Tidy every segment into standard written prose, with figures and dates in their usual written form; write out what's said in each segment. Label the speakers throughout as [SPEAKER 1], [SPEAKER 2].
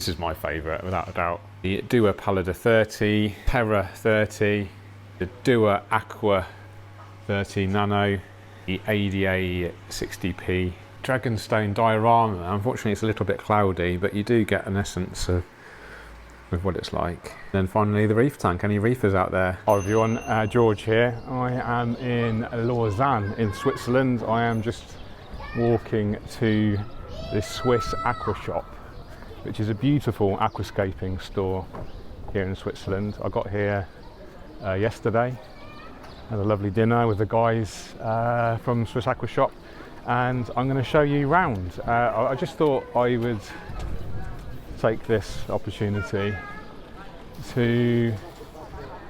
[SPEAKER 1] This is my favourite, without a doubt. The Duo Paludarium 30, Terra 30, the Duo Aqua 30 Nano, the ADA 60p, Dragonstone Diorama. Unfortunately it's a little bit cloudy, but you do get an essence of what it's like. And then finally the reef tank. Any reefers out there? Hi everyone, George here. I am in Lausanne in Switzerland. I am just walking to this Swiss Aqua shop, which is a beautiful aquascaping store here in Switzerland. I got here yesterday, had a lovely dinner with the guys from Swiss Aqua shop, and I'm going to show you round. I just thought I would take this opportunity to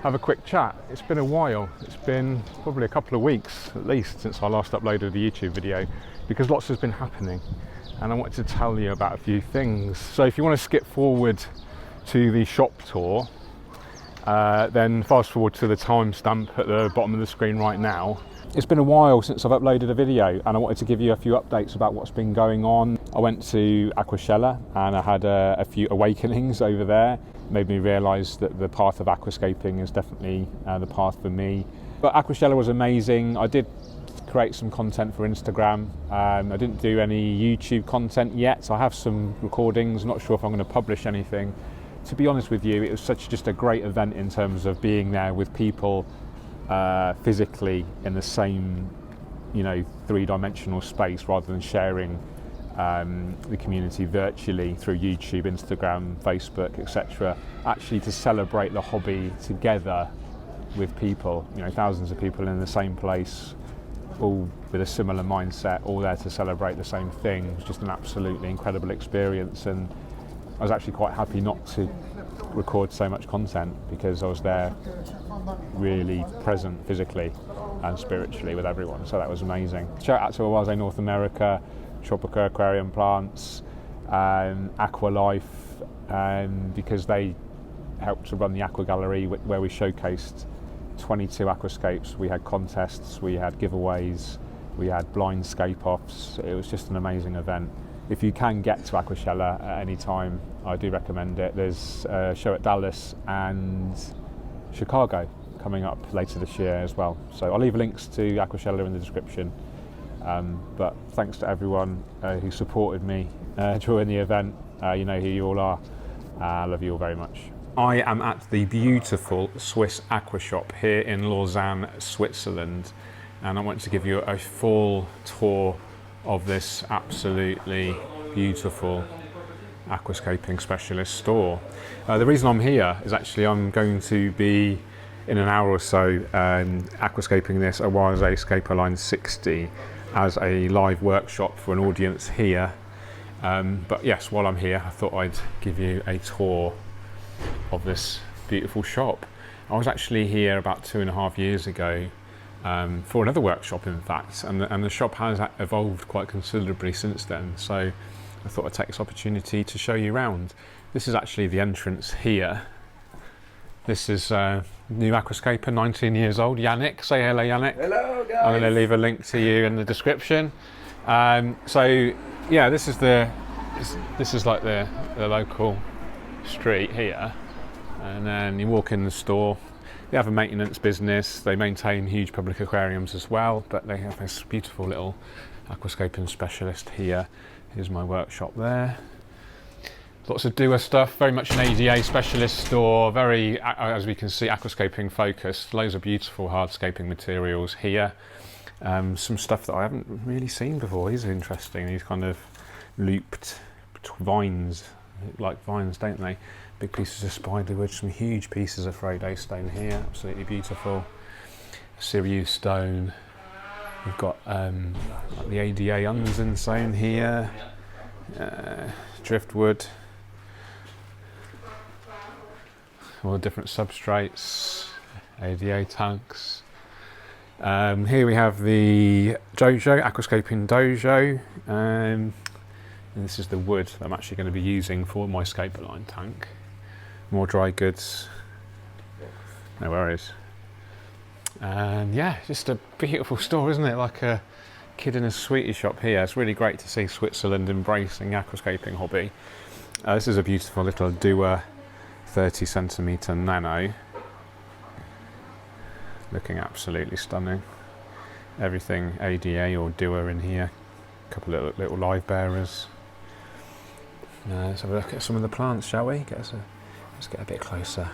[SPEAKER 1] have a quick chat. It's been a while. It's been probably a couple of weeks at least since I last uploaded the YouTube video, because lots has been happening and I wanted to tell you about a few things. So if you want to skip forward to the shop tour, then fast forward to the timestamp at the bottom of the screen right now. It's been a while since I've uploaded a video and I wanted to give you a few updates about what's been going on. I went to Aquachella and I had a few awakenings over there. Made me realise that the path of aquascaping is definitely the path for me. But Aquachella was amazing. I did create some content for Instagram. I didn't do any YouTube content yet. I have some recordings, not sure if I'm going to publish anything. To be honest with you, it was just a great event in terms of being there with people physically in the same, three-dimensional space, rather than sharing the community virtually through YouTube, Instagram, Facebook, etc. Actually to celebrate the hobby together with people, thousands of people in the same place, all with a similar mindset, all there to celebrate the same thing. It was just an absolutely incredible experience, and I was actually quite happy not to record so much content because I was there really present physically and spiritually with everyone, so that was amazing. Shout out to Awase North America, Tropica aquarium plants, Aqua Life, because they helped to run the Aqua Gallery where we showcased 22 aquascapes. We had contests, we had giveaways, we had blind scape offs. It was just an amazing event. If you can get to Aquachella at any time, I do recommend it. There's a show at Dallas and Chicago coming up later this year as well. So I'll leave links to Aquachella in the description. But thanks to everyone who supported me during the event. You know who you all are. I love you all very much. I am at the beautiful Swiss Aqua shop here in Lausanne, Switzerland, and I want to give you a full tour of this absolutely beautiful aquascaping specialist store. The reason I'm here is actually I'm going to be in an hour or so aquascaping this Awase Scaper Line 60 as a live workshop for an audience here. But yes, while I'm here, I thought I'd give you a tour of this beautiful shop. I was actually here about 2.5 years ago for another workshop, in fact, and the shop has evolved quite considerably since then, so I thought I'd take this opportunity to show you around. This is actually the entrance here. This is new aquascaper, 19 years old, Yannick. Say hello, Yannick.
[SPEAKER 2] Hello, guys.
[SPEAKER 1] I'm going to leave a link to you in the description. So yeah, this is like the local street here, and then you walk in the store. They have a maintenance business. They maintain huge public aquariums as well, but they have this beautiful little aquascaping specialist here. Here's my workshop there. Lots of doer stuff, very much an ADA specialist store, very, as we can see, aquascaping focused. Loads of beautiful hardscaping materials here. Some stuff that I haven't really seen before. These are interesting, these kind of looped vines, like vines, don't they? Big pieces of spiderwood, some huge pieces of Friday stone here, absolutely beautiful. Sirius stone. We've got like the ADA Unzen stone here, driftwood, all the different substrates, ADA tanks. Here we have the dojo, aquascaping dojo, and this is the wood that I'm actually going to be using for my scaper line tank. More dry goods, no worries. And yeah, just a beautiful store, isn't it? Like a kid in a sweetie shop here. It's really great to see Switzerland embracing the aquascaping hobby. This is a beautiful little Dua 30cm Nano. Looking absolutely stunning. Everything ADA or Dua in here. A couple of little live bearers. Let's have a look at some of the plants, shall we? Let's get a bit closer.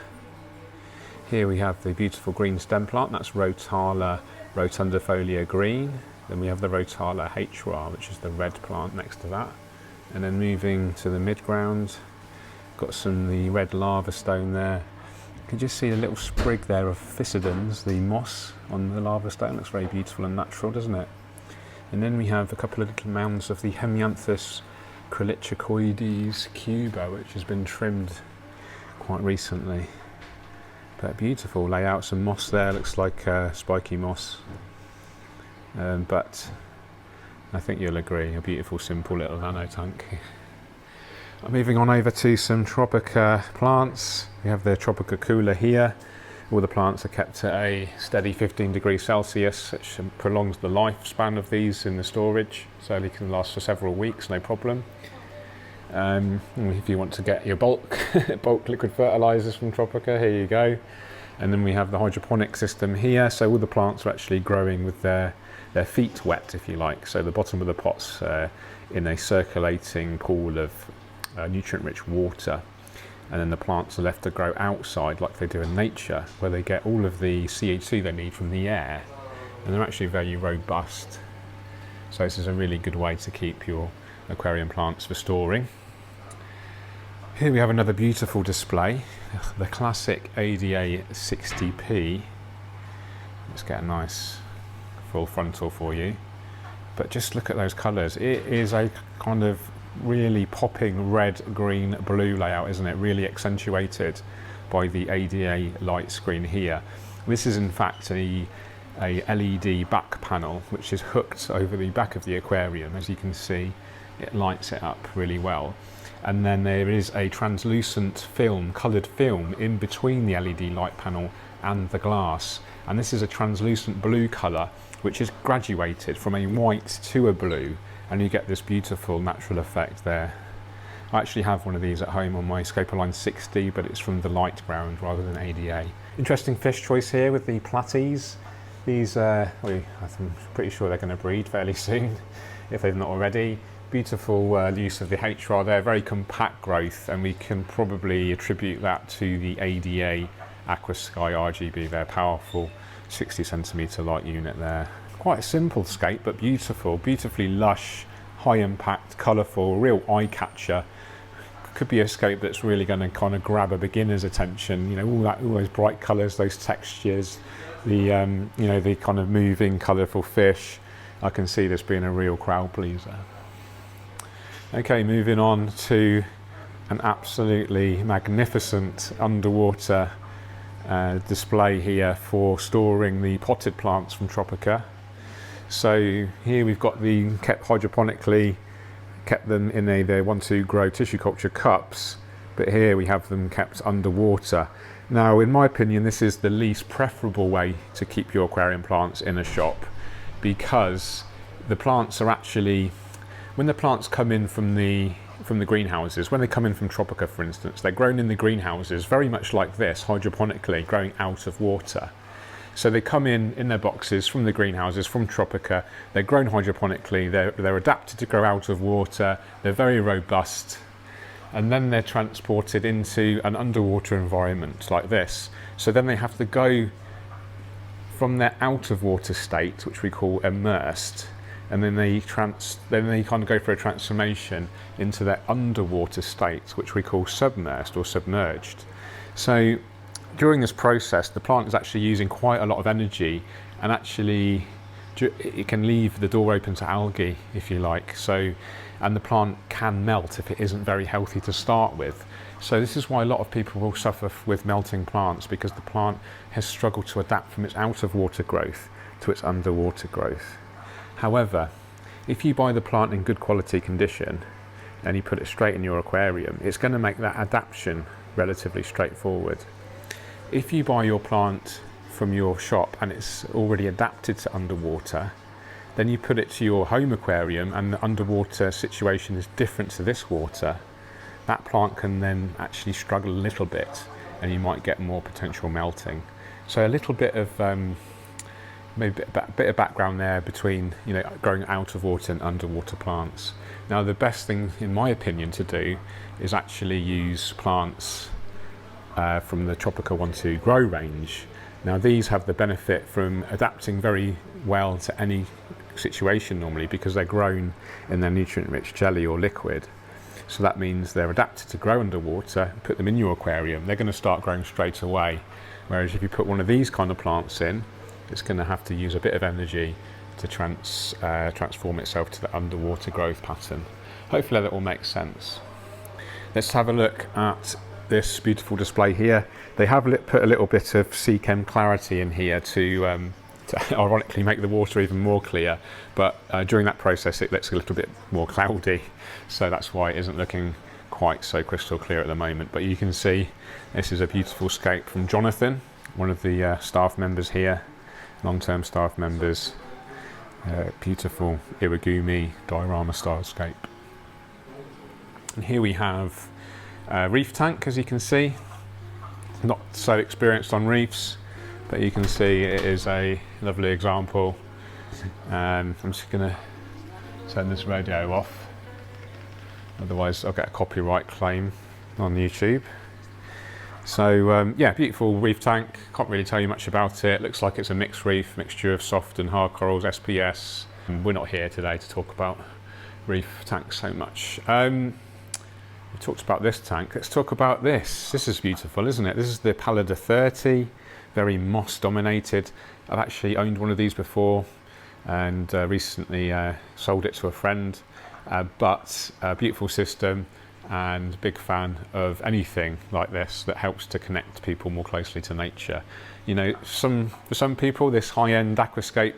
[SPEAKER 1] Here we have the beautiful green stem plant. That's Rotala rotundifolia green. Then we have the Rotala HR, which is the red plant next to that. And then moving to the midground, got the red lava stone there. You can just see a little sprig there of Physidans, the moss on the lava stone. Looks very beautiful and natural, doesn't it? And then we have a couple of little mounds of the Hemianthus Crilitricoides cuba, which has been trimmed quite recently. But beautiful layout, some moss there, looks like spiky moss. But I think you'll agree, a beautiful, simple little nano tank. I'm moving on over to some Tropica plants. We have the Tropica cooler here. All the plants are kept at a steady 15 degrees Celsius, which prolongs the lifespan of these in the storage, so they can last for several weeks, no problem. If you want to get your bulk liquid fertilizers from Tropica, here you go. And then we have the hydroponic system here, so all the plants are actually growing with their feet wet, if you like. So the bottom of the pot's in a circulating pool of nutrient-rich water, and then the plants are left to grow outside like they do in nature, where they get all of the CO2 they need from the air, and they're actually very robust. So this is a really good way to keep your aquarium plants for storing. Here we have another beautiful display, the classic ADA 60p. Let's get a nice full frontal for you. But just look at those colours. It is a kind of really popping red, green, blue layout, isn't it? Really accentuated by the ADA light screen here. This is in fact a LED back panel which is hooked over the back of the aquarium. As you can see, it lights it up really well. And then there is a translucent film, coloured film, in between the LED light panel and the glass. And this is a translucent blue colour which is graduated from a white to a blue, and you get this beautiful natural effect there. I actually have one of these at home on my Scopoline 60, but it's from the light ground rather than ADA. Interesting fish choice here with the platies. These, I'm pretty sure they're going to breed fairly soon, if they've not already. Beautiful use of the HR there, very compact growth, and we can probably attribute that to the ADA Aquascape RGB, their powerful 60cm light unit there. Quite a simple scape, but beautiful, beautifully lush, high impact, colourful, real eye catcher. Could be a scape that's really going to kind of grab a beginner's attention. You know, all those bright colours, those textures, the the kind of moving, colourful fish. I can see this being a real crowd pleaser. Okay, moving on to an absolutely magnificent underwater display here for storing the potted plants from Tropica. So here we've got the kept hydroponically, kept them in the 1-2 grow tissue culture cups, but here we have them kept underwater. Now, in my opinion, this is the least preferable way to keep your aquarium plants in a shop, because the plants are actually, when the plants come in from the greenhouses, when they come in from Tropica, for instance, they're grown in the greenhouses very much like this, hydroponically, growing out of water. So they come in their boxes from the greenhouses, from Tropica, they're grown hydroponically, they're adapted to grow out of water, they're very robust, and then they're transported into an underwater environment like this. So then they have to go from their out of water state, which we call immersed, and then they kind of go for a transformation into their underwater state, which we call submersed or submerged. So during this process, the plant is actually using quite a lot of energy, and actually it can leave the door open to algae, if you like. So, and the plant can melt if it isn't very healthy to start with. So this is why a lot of people will suffer with melting plants, because the plant has struggled to adapt from its out of water growth to its underwater growth. However, if you buy the plant in good quality condition and you put it straight in your aquarium, it's going to make that adaptation relatively straightforward. If you buy your plant from your shop and it's already adapted to underwater, then you put it to your home aquarium and the underwater situation is different to this water, that plant can then actually struggle a little bit, and you might get more potential melting. So a little bit of maybe a bit of background there between, you know, growing out of water and underwater plants. Now the best thing, in my opinion, to do is actually use plants from the Tropica 1-2 grow range. Now these have the benefit from adapting very well to any situation normally, because they're grown in their nutrient-rich jelly or liquid. So that means they're adapted to grow underwater. Put them in your aquarium, they're going to start growing straight away. Whereas if you put one of these kind of plants in, it's going to have to use a bit of energy to transform itself to the underwater growth pattern. Hopefully that all makes sense. Let's have a look at this beautiful display here. They have put a little bit of sea chem clarity in here to ironically make the water even more clear, but during that process it looks a little bit more cloudy, so that's why it isn't looking quite so crystal clear at the moment. But you can see this is a beautiful scape from Jonathan, one of the staff members here, long-term staff members. Beautiful Iwagumi Diorama style scape. And here we have a reef tank, as you can see. Not so experienced on reefs, but you can see it is a lovely example. I'm just going to turn this radio off, otherwise I'll get a copyright claim on YouTube. So yeah, beautiful reef tank. Can't really tell you much about it. Looks like it's a mixed reef, mixture of soft and hard corals, SPS. We're not here today to talk about reef tanks so much. We talked about this tank. Let's talk about this. This is beautiful, isn't it? This is the Paludarium 30, very moss dominated. I've actually owned one of these before and recently sold it to a friend. But a beautiful system, and big fan of anything like this that helps to connect people more closely to nature. You know, for some people, this high-end aquascape,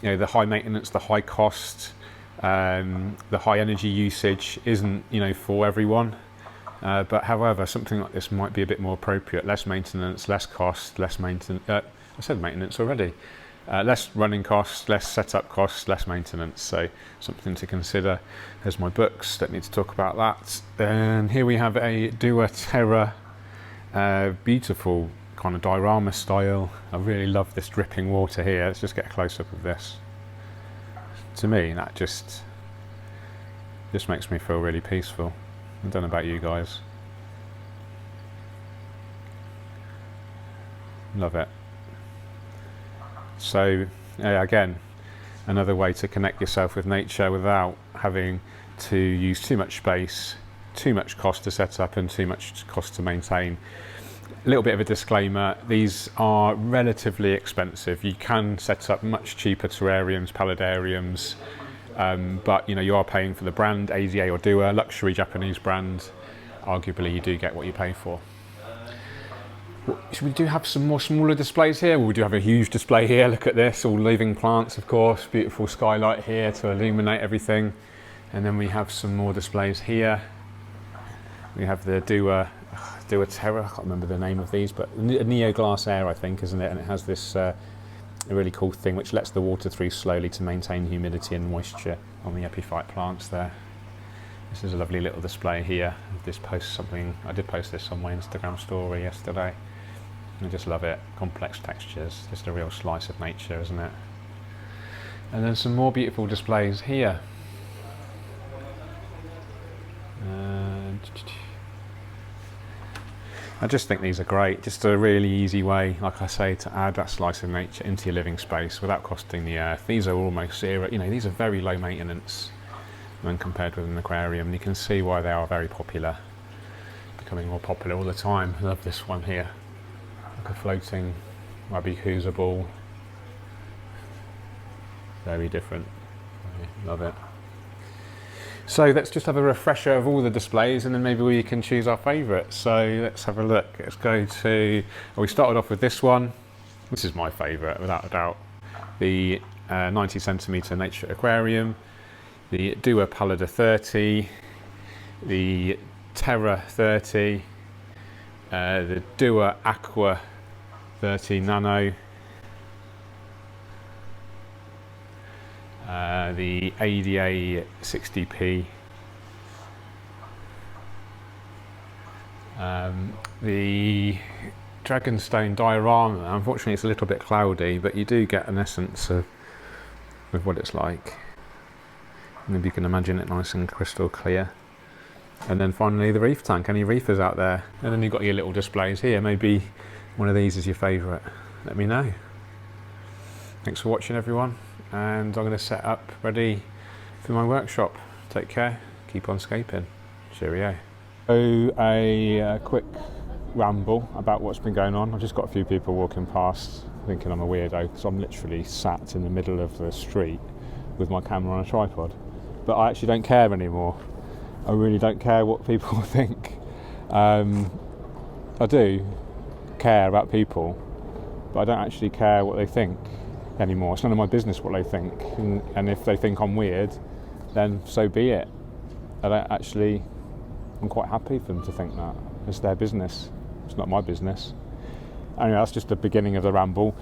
[SPEAKER 1] you know, the high maintenance, the high cost, the high energy usage isn't, you know, for everyone. But however, something like this might be a bit more appropriate. Less maintenance, less cost, less maintenance. I said maintenance already. Less running costs, less setup costs, less maintenance. So something to consider. There's my books, don't need to talk about that. And here we have a Terra, beautiful kind of diorama style. I really love this dripping water here. Let's just get a close-up of this. To me, that just makes me feel really peaceful. I don't know about you guys. Love it. So again, another way to connect yourself with nature without having to use too much space, too much cost to set up and too much cost to maintain. A little bit of a disclaimer, these are relatively expensive. You can set up much cheaper terrariums, paludariums, but you know, you are paying for the brand, ADA or Dua, luxury Japanese brand. Arguably you do get what you pay for. We do have some more smaller displays here. We do have a huge display here. Look at this, all living plants, of course. Beautiful skylight here to illuminate everything. And then we have some more displays here. We have the Dua Terra. I can't remember the name of these, but a Neo glass air, I think, isn't it? And it has this a really cool thing which lets the water through slowly to maintain humidity and moisture on the epiphyte plants there. This is a lovely little display here. I did post this on my Instagram story yesterday. I just love it. Complex textures, just a real slice of nature, isn't it? And then some more beautiful displays here. I just think these are great. Just a really easy way, like I say, to add that slice of nature into your living space without costing the earth. These are almost zero. You know, these are very low maintenance when compared with an aquarium. You can see why they are very popular, becoming more popular all the time. I love this one here. Like a floating Wabihusa ball. Very different. Love it. So let's just have a refresher of all the displays and then maybe we can choose our favourite. So let's have a look. Let's go to, we started off with this one. This is my favourite without a doubt. The 90 centimetre nature aquarium. The Dua Paludarium 30. The Terra 30. The Dua Aqua 30 Nano, the ADA 60p, The Dragonstone Diorama, unfortunately it's a little bit cloudy, but you do get an essence of what it's like. Maybe you can imagine it nice and crystal clear. And then finally the reef tank, any reefers out there. And then you've got your little displays here. Maybe one of these is your favourite. Let me know. Thanks for watching everyone, and I'm going to set up ready for my workshop. Take care, keep on scaping. Cheerio. So a quick ramble about what's been going on. I've just got a few people walking past thinking I'm a weirdo because I'm literally sat in the middle of the street with my camera on a tripod. But I actually don't care anymore. I really don't care what people think. I do care about people, but I don't actually care what they think anymore. It's none of my business what they think, and if they think I'm weird, then so be it. I'm quite happy for them to think that. It's their business. It's not my business. Anyway, that's just the beginning of the ramble.